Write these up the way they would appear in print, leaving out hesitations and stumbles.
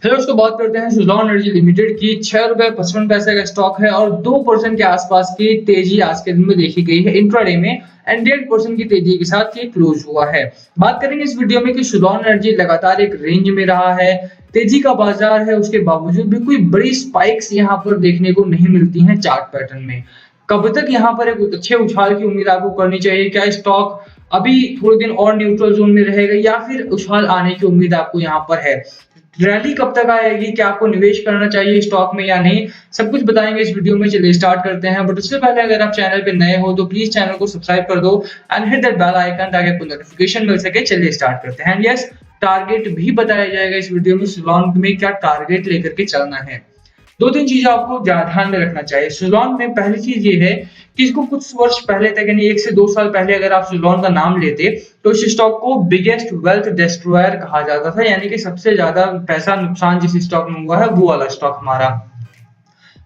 फिर उसको बात करते हैं सुज़लॉन एनर्जी लिमिटेड की। ₹6.55 का स्टॉक है और 2% के आसपास की तेजी आज के दिन में देखी गई है इंट्राडे में एंड 1.5% की तेजी के साथ ये क्लोज हुआ है। बात करेंगे इस वीडियो में कि सुज़लॉन एनर्जी लगातार एक रेंज में रहा है, तेजी का बाजार है, उसके बावजूद भी कोई बड़ी स्पाइक्स यहाँ पर देखने को नहीं मिलती हैं चार्ट पैटर्न में। कब तक यहाँ पर एक अच्छे उछाल की उम्मीद आपको करनी चाहिए? क्या स्टॉक अभी थोड़े दिन और न्यूट्रल जोन में रहेगा या फिर उछाल आने की उम्मीद आपको यहाँ पर है? रैली कब तक आएगी? क्या आपको निवेश करना चाहिए स्टॉक में या नहीं? सब कुछ बताएंगे इस वीडियो में। चलिए स्टार्ट करते हैं। बट उससे पहले अगर आप चैनल पे नए हो तो प्लीज चैनल को सब्सक्राइब कर दो and hit that bell icon ताकि आपको नोटिफिकेशन मिल सके। चलिए स्टार्ट करते हैं। यस, टारगेट भी बताया जाएगा इस वीडियो में, सुज़लॉन में क्या टारगेट लेकर के चलना है। दो तीन चीजें आपको ध्यान में रखना चाहिए सुज़लॉन में। पहली चीज ये है कि इसको कुछ वर्ष पहले तक यानी 1 से 2 साल पहले अगर आप सुज़लॉन का नाम लेते तो इस स्टॉक को बिगेस्ट वेल्थ डिस्ट्रॉयर कहा जाता था, यानी कि सबसे ज्यादा पैसा नुकसान जिस स्टॉक में हुआ है वो वाला स्टॉक हमारा।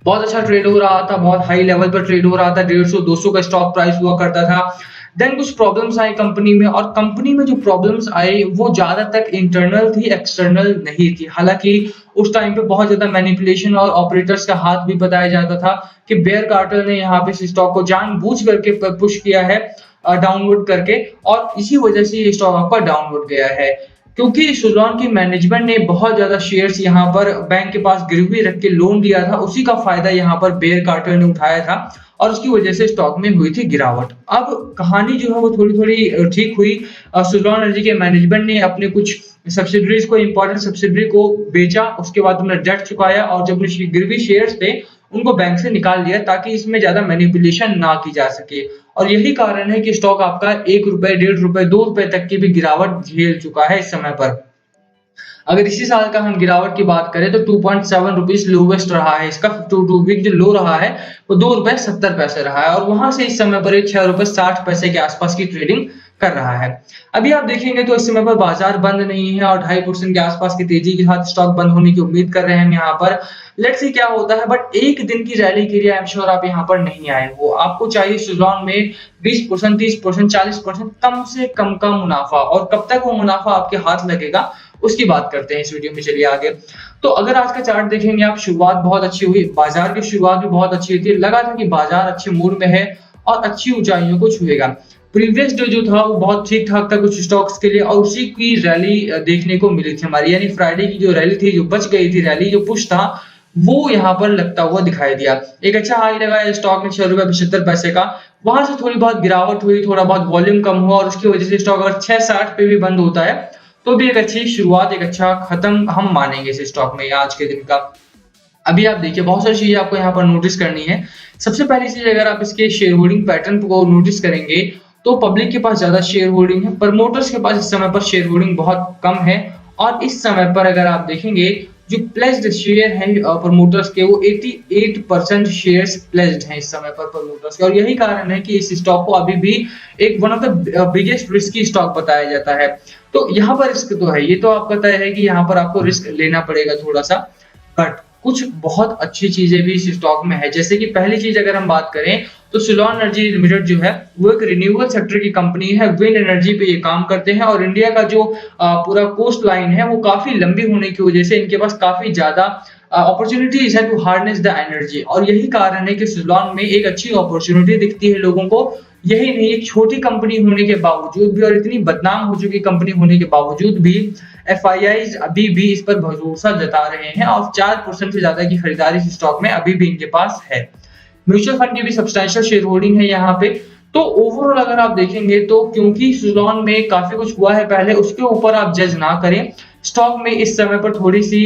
बहुत अच्छा ट्रेड हो रहा था, बहुत हाई लेवल पर ट्रेड हो रहा था, 150-200 का स्टॉक प्राइस हुआ करता था। देन कुछ प्रॉब्लम्स आई कंपनी में, और कंपनी में जो प्रॉब्लम्स आई वो ज्यादा तक इंटरनल थी, एक्सटर्नल नहीं थी। हालांकि उस टाइम पे बहुत ज्यादा मैनिपुलेशन और ऑपरेटर्स का हाथ भी बताया जाता था कि बेयर कार्टेल ने यहाँ पे स्टॉक को जानबूझ करके पुश किया है डाउनवर्ड करके, और इसी वजह से ये स्टॉक आपका डाउनवर्ड गया है। क्योंकि सुज़लॉन की मैनेजमेंट ने बहुत ज्यादा शेयर्स यहाँ पर बैंक के पास गिरवी रख के लोन लिया था, उसी का फायदा यहाँ पर बेयर कार्टेल ने उठाया था और उसकी वजह से स्टॉक में हुई थी गिरावट। अब कहानी जो है वो थोड़ी थोड़ी ठीक हुई। सुज़लॉन एनर्जी के मैनेजमेंट ने अपने कुछ सब्सिडरीज को, इंपॉर्टेंट सब्सिडरी को बेचा, उसके बाद उन्होंने डेट चुकाया और जब गिरवी शेयर्स थे उनको बैंक से निकाल लिया ताकि इसमें ज्यादा मैनिपुलेशन ना की जा सके। और यही कारण है कि स्टॉक आपका ₹1, ₹1.5, ₹2 तक की भी गिरावट झेल चुका है इस समय पर। अगर इसी साल का हम गिरावट की बात करें तो ₹2.7 लोवेस्ट रहा है इसका। 52 वीक जो लो रहा है वो ₹2.70 रहा है और वहां से इस समय पर ₹6.60 के आसपास की ट्रेडिंग कर रहा है। अभी आप देखेंगे तो इस समय पर बाजार बंद नहीं है और 2.5% के आसपास की तेजी के साथ स्टॉक बंद होने की उम्मीद कर रहे हैं हम यहाँ पर। लेट्स सी क्या होता है, बट एक दिन की रैली के लिए आई एम श्योर आप यहाँ पर नहीं आए हो। आपको चाहिए सुज़लॉन में 20%, 30%, 40% कम से कम का मुनाफा, और कब तक वो मुनाफा आपके हाथ लगेगा उसकी बात करते हैं इस वीडियो में। चलिए आगे। तो अगर आज का चार्ट देखेंगे आप, शुरुआत बहुत अच्छी हुई, बाजार की शुरुआत भी बहुत अच्छी थी, लगा था कि बाजार अच्छे मूड में है और अच्छी ऊंचाइयों को छुएगा। प्रीवियस डे जो था वो बहुत ठीक ठाक था कुछ स्टॉक्स के लिए और उसी की रैली देखने को मिली थी हमारी, यानी फ्राइडे की जो रैली थी, जो बच गई थी रैली, जो पुश था वो यहाँ पर लगता हुआ दिखाई दिया। एक अच्छा हाई लगा स्टॉक में ₹6.75 का, वहां से थोड़ी बहुत गिरावट हुई, थोड़ा बहुत वॉल्यूम कम हुआ और उसकी वजह से स्टॉक अगर 6.60 पे भी बंद होता है तो भी एक अच्छी शुरुआत, एक अच्छा खत्म हम मानेंगे इस स्टॉक में आज के दिन का। अभी आप देखिए बहुत सारी चीजें आपको यहाँ पर नोटिस करनी है। सबसे पहली चीज, अगर आप इसके शेयर होल्डिंग पैटर्न को नोटिस करेंगे तो पब्लिक के पास ज्यादा शेयर होल्डिंग है, प्रमोटर्स के पास इस समय पर शेयर होल्डिंग बहुत कम है। और इस समय पर अगर आप देखेंगे जो प्लेस्ड शेयर हैं प्रमोटर्स के, वो 88% शेयर्स प्लेस्ड हैं इस समय पर प्रमोटर्स के, और यही कारण है कि इस स्टॉक को अभी भी एक one of the biggest risky stock बताया जाता है। तो यहाँ पर रिस्क तो है, ये तो आपका तय है कि यहाँ पर आपको रिस्क लेना पड़ेगा थोड़ा सा, बट कुछ बहुत अच्छी चीजें भी इस स्टॉक में है। जैसे कि पहली चीज अगर हम बात करें तो सुज़लॉन एनर्जी लिमिटेड जो है वो एक रिन्यूएबल सेक्टर की कंपनी है, विंड एनर्जी पे ये काम करते हैं और इंडिया का जो पूरा कोस्ट लाइन है वो काफी लंबी होने की वजह से इनके पास काफी ज्यादा अपॉर्चुनिटीज है टू हार्नेस द एनर्जी, और यही कारण है कि सुज़लॉन में एक अच्छी अपॉर्चुनिटी दिखती है लोगों को। यही नहीं, एक छोटी कंपनी होने के बावजूद भी और इतनी बदनाम हो चुकी कंपनी होने के बावजूद भी एफआईआईज अभी भी इस पर भरोसा जता रहे हैं और 4% से ज्यादा की खरीदारी इस स्टॉक में अभी भी इनके पास है। म्यूचुअल फंड की भी सब्सटैंशियल शेयर होल्डिंग है यहाँ पे। तो ओवरऑल अगर आप देखेंगे तो क्योंकि सुज़लॉन में काफी कुछ हुआ है पहले, उसके ऊपर आप जज ना करें। स्टॉक में इस समय पर थोड़ी सी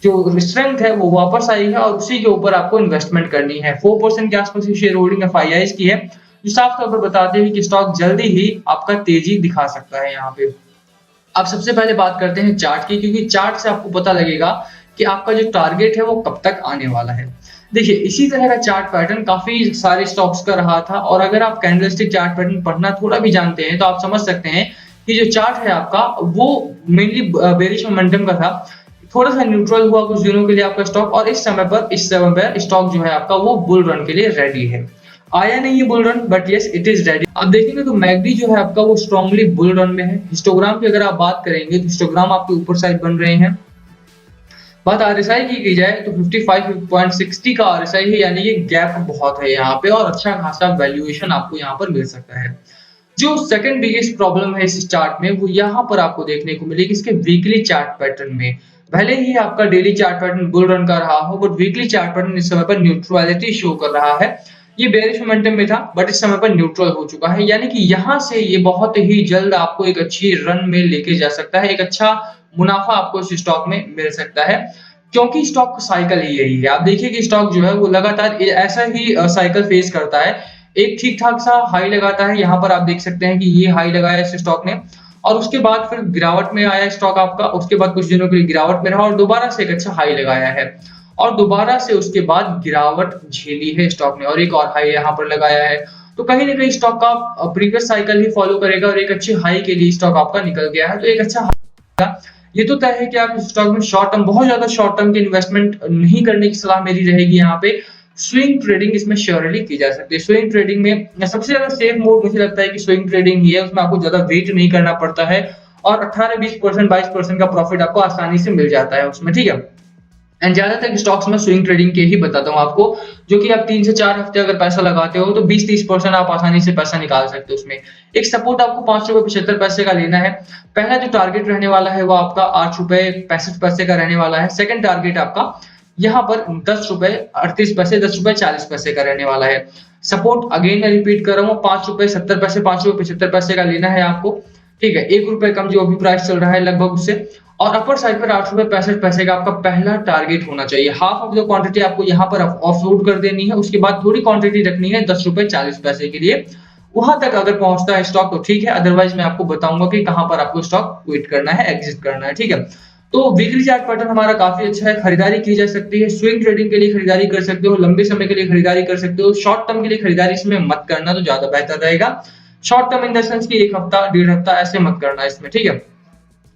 जो स्ट्रेंथ है वो वापस आई है और उसी के ऊपर आपको इन्वेस्टमेंट करनी है। 4% के आसपास की शेयर होल्डिंग एफआईआईज की है, जो साफ तौर पर बताते हैं कि स्टॉक जल्दी ही आपका तेजी दिखा सकता है यहाँ पे। अब सबसे पहले बात करते हैं चार्ट की, क्योंकि चार्ट से आपको पता लगेगा कि आपका जो टारगेट है वो कब तक आने वाला है। देखिए इसी तरह का चार्ट पैटर्न काफी सारे स्टॉक्स का रहा था, और अगर आप कैंडलस्टिक चार्ट पैटर्न पढ़ना थोड़ा भी जानते हैं तो आप समझ सकते हैं कि जो चार्ट है आपका वो मेनली बेरिश मोमेंटम का था। थोड़ा सा न्यूट्रल हुआ कुछ दिनों के लिए आपका स्टॉक, और इस समय पर स्टॉक जो है आपका वो बुल रन के लिए रेडी है। आया नहीं है bull run, but yes it is ready. आप देखेंगे तो मैगडी जो है आपका वो स्ट्रांगली बुल रन में है। हिस्टोग्राम की अगर आप बात करेंगे तो हिस्टोग्राम आपके ऊपर साइड बन रहे हैं, बात आरएसआई की जाए तो 55.60 का आरएसआई है, यानी कि गैप बहुत है यहाँ पे और अच्छा खासा वैल्यूएशन आपको यहाँ पर मिल सकता है। जो सेकंड बिगेस्ट प्रॉब्लम है इस चार्ट में वो यहाँ पर आपको देखने को मिलेगी इसके वीकली चार्ट पैटर्न में। भले ही आपका daily chart pattern bull run कर रहा हो, बट वीकली चार्ट पैटर्न इस समय पर न्यूट्रलिटी शो कर रहा है। ये बेयरिश मोमेंटम में था बट इस समय पर न्यूट्रल हो चुका है, यानी कि यहाँ से ये बहुत ही जल्द आपको एक अच्छी रन में लेके जा सकता है, एक अच्छा मुनाफा आपको इस स्टॉक में मिल सकता है, क्योंकि स्टॉक साइकिल ही यही है। आप देखिए कि स्टॉक जो है वो लगातार ऐसा ही साइकिल फेस करता है, एक ठीक ठाक सा हाई लगाता है। यहाँ पर आप देख सकते हैं कि ये हाई लगाया इस स्टॉक ने और उसके बाद फिर गिरावट में आया स्टॉक आपका, उसके बाद कुछ दिनों के लिए गिरावट में रहा और दोबारा से एक अच्छा हाई लगाया है और दोबारा से उसके बाद गिरावट झेली है स्टॉक ने और एक और हाई यहाँ पर लगाया है। तो कहीं ना कहीं स्टॉक का प्रीवियस साइकिल ही फॉलो करेगा और एक अच्छे हाई के लिए स्टॉक आपका निकल गया है, तो एक अच्छा हाई। ये तो तय है कि आप इस स्टॉक में शॉर्ट टर्म, बहुत ज्यादा शॉर्ट टर्म की इन्वेस्टमेंट नहीं करने की सलाह मेरी रहेगी। यहाँ पे स्विंग ट्रेडिंग इसमें श्योरली की जा सकती है। स्विंग ट्रेडिंग में सबसे ज्यादा सेफ मोड मुझे लगता है कि स्विंग ट्रेडिंग ही है, उसमें आपको ज्यादा वेट नहीं करना पड़ता है और 18-20% 22% का प्रॉफिट आपको आसानी से मिल जाता है उसमें, ठीक है। एंड ज्यादातर स्टॉक्स में स्विंग ट्रेडिंग के ही बताता हूँ आपको, जो कि आप 3 से 4 हफ्ते अगर पैसा लगाते हो तो 20-30% आप आसानी से पैसा निकाल सकते हो उसमें। एक सपोर्ट आपको 5 रुपए 75 पैसे का लेना है। पहला जो टारगेट रहने वाला है वो आपका 8 रुपए 65 पैसे का रहने वाला है। सेकंड टारगेट आपका यहाँ पर 10 रुपए 38 पैसे 10 रुपए 40 पैसे का रहने वाला है। सपोर्ट अगेन मैं रिपीट कर रहा हूँ, 5 रुपए 70 पैसे 5 रुपए 75 पैसे का लेना है आपको, ठीक है। 1 रुपए कम जो अभी प्राइस चल रहा है लगभग उससे, और अपर साइड पर 8 रुपए 65 पैसे का आपका पहला टारगेट होना चाहिए। हाफ ऑफ द क्वांटिटी आपको यहाँ पर ऑफलोड कर देनी है, उसके बाद थोड़ी क्वांटिटी रखनी है 10 रुपए 40 पैसे के लिए। वहां तक अगर पहुंचता है स्टॉक तो ठीक है, अदरवाइज मैं आपको बताऊंगा कि कहां पर आपको स्टॉक क्विट करना है, एग्जिट करना है, ठीक है। तो वीकली चार्ट पैटर्न हमारा काफी अच्छा है, खरीदारी की जा सकती है। स्विंग ट्रेडिंग के लिए खरीदारी कर सकते हो, लंबे समय के लिए खरीदारी कर सकते हो। शॉर्ट टर्म के लिए खरीदारी इसमें मत करना तो ज्यादा बेहतर रहेगा। Short term in the sense की 1 हफ्ता 1.5 हफ्ता ऐसे मत करना इसमें, ठीक है।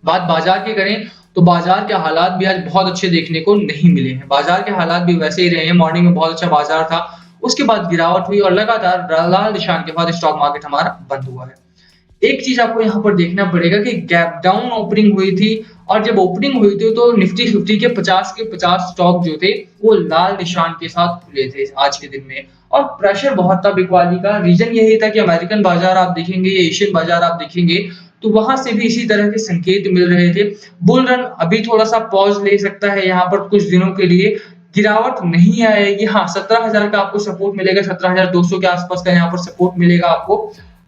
बात बाजार की करें तो बाजार के हालात भी आज बहुत अच्छे देखने को नहीं मिले हैं। बाजार के हालात भी वैसे ही रहे हैं। मॉर्निंग में बहुत अच्छा बाजार था, उसके बाद गिरावट हुई और लगातार लाल निशान के बाद स्टॉक मार्केट हमारा बंद हुआ है। एक चीज आपको यहाँ पर देखना पड़ेगा कि गैप डाउन ओपनिंग हुई थी और जब ओपनिंग हुई थी तो निफ्टी 50 के 50 स्टॉक जो थे वो लाल निशान के साथ खुले थे आज के दिन में और प्रेशर बहुत था बिकवाली का। रीजन यही था कि अमेरिकन बाजार आप देखेंगे, एशियन बाजार आप देखेंगे तो वहां से भी इसी तरह के संकेत मिल रहे थे। बुल रन अभी थोड़ा सा पॉज ले सकता है यहाँ पर कुछ दिनों के लिए, गिरावट नहीं आएगी। हाँ, 17,000 का आपको सपोर्ट मिलेगा, 17,200 के आसपास का यहाँ पर सपोर्ट मिलेगा आपको,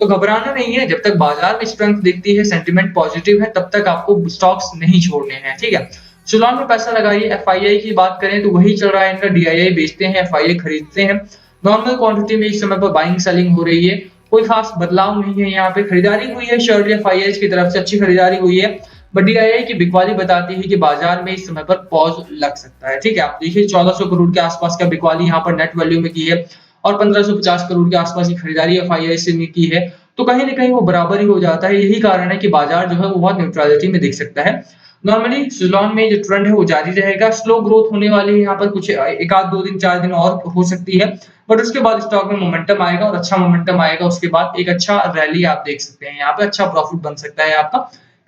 तो घबराना नहीं है। जब तक बाजार में स्ट्रेंथ दिखती है, सेंटीमेंट पॉजिटिव है, तब तक आपको स्टॉक्स नहीं छोड़ने हैं, ठीक है। सुलान में पैसा लगाइए। एफआईआई की बात करें तो वही चल रहा है इनका, डीआईआई बेचते हैं, एफआईआई खरीदते हैं। नॉर्मल क्वांटिटी में इस समय पर बाइंग सेलिंग हो रही है, कोई खास बदलाव नहीं है। यहाँ पे खरीदारी हुई है श्योरली एफआईआई की तरफ से, अच्छी खरीदारी हुई है, बट डीआईआई की बिकवाली बताती है कि बाजार में इस समय पर पॉज लग सकता है, ठीक है। आप देखिए 1400 करोड़ के आसपास का बिकवाली यहाँ पर नेट वैल्यू में की है और 1550 करोड़ के आसपास की खरीदारी एफआईआई से की है, तो कहीं ना कहीं वो बराबर ही हो जाता है। यही कारण है कि बाजार जो है वो बहुत न्यूट्रलिटी में दिख सकता है। नॉर्मली सुलॉन में जो ट्रेंड है वो जारी रहेगा, स्लो ग्रोथ होने वाली है यहाँ पर, कुछ एक आध 2 दिन 4 दिन और हो सकती है, बट उसके बाद स्टॉक में मोमेंटम आएगा और अच्छा मोमेंटम आएगा। उसके बाद एक अच्छा रैली आप देख सकते हैं, यहाँ पे अच्छा प्रॉफिट बन सकता है आपका,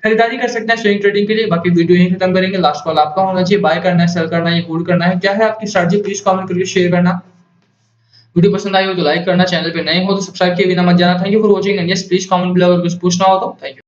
खरीदारी कर सकते हैं स्विंग ट्रेडिंग के लिए। बाकी वीडियो यहीं खत्म करेंगे। लास्ट कॉल आपका होना चाहिए, बाय करना है, सेल करना है या होल्ड करना है, क्या है आपकी स्ट्रेटजी, प्लीज कमेंट करके शेयर करना। वीडियो पसंद आई हो तो लाइक करना, चैनल पे नए हो तो सब्सक्राइब किए बिना मत जाना। Thank you for watching and yes please comment below अगर कुछ पूछना हो तो। Thank you.